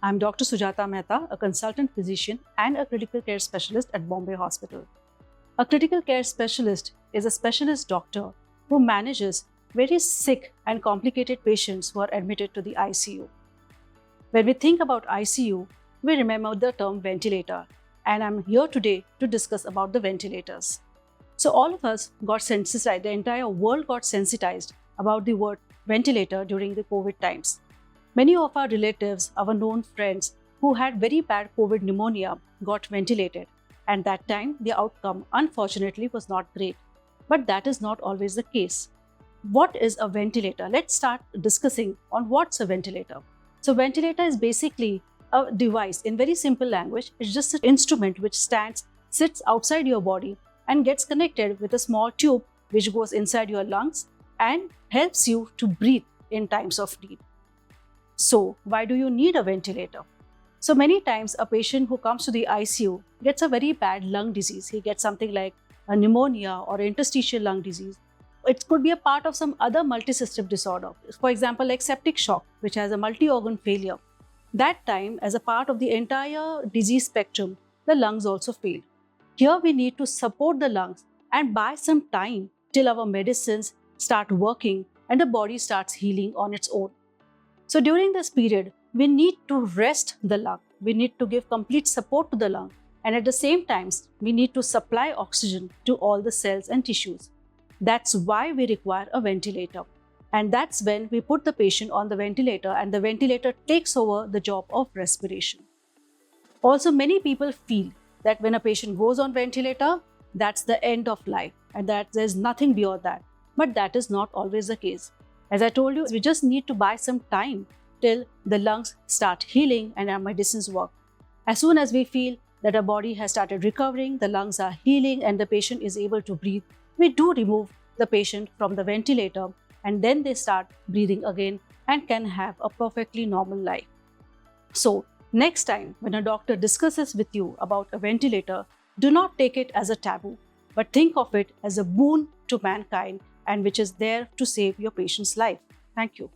I'm Dr. Sujata Mehta, a consultant physician and a critical care specialist at Bombay Hospital. A critical care specialist is a specialist doctor who manages very sick and complicated patients who are admitted to the ICU. When we think about ICU, we remember the term ventilator, and I'm here today to discuss about the ventilators. So all of us got sensitized, the entire world got sensitized about the word ventilator during the COVID times. Many of our relatives, our known friends who had very bad COVID pneumonia got ventilated, and that time the outcome unfortunately was not great. But that is not always the case. What is a ventilator? Let's start discussing on what's a ventilator. So ventilator is basically a device. In very simple language, it's just an instrument which sits outside your body and gets connected with a small tube which goes inside your lungs and helps you to breathe in times of need. So why do you need a ventilator? So many times a patient who comes to the ICU gets a very bad lung disease. He gets something like a pneumonia or interstitial lung disease. It could be a part of some other multisystem disorder. For example, like septic shock, which has a multi-organ failure. That time, as a part of the entire disease spectrum, the lungs also fail. Here we need to support the lungs and buy some time till our medicines start working and the body starts healing on its own. So during this period, we need to rest the lung. We need to give complete support to the lung. And at the same time, we need to supply oxygen to all the cells and tissues. That's why we require a ventilator. And that's when we put the patient on the ventilator and the ventilator takes over the job of respiration. Also, many people feel that when a patient goes on ventilator, that's the end of life and that there's nothing beyond that. But that is not always the case. As I told you, we just need to buy some time till the lungs start healing and our medicines work. As soon as we feel that our body has started recovering, the lungs are healing and the patient is able to breathe, we do remove the patient from the ventilator and then they start breathing again and can have a perfectly normal life. So, next time when a doctor discusses with you about a ventilator, do not take it as a taboo, but think of it as a boon to mankind and which is there to save your patient's life. Thank you.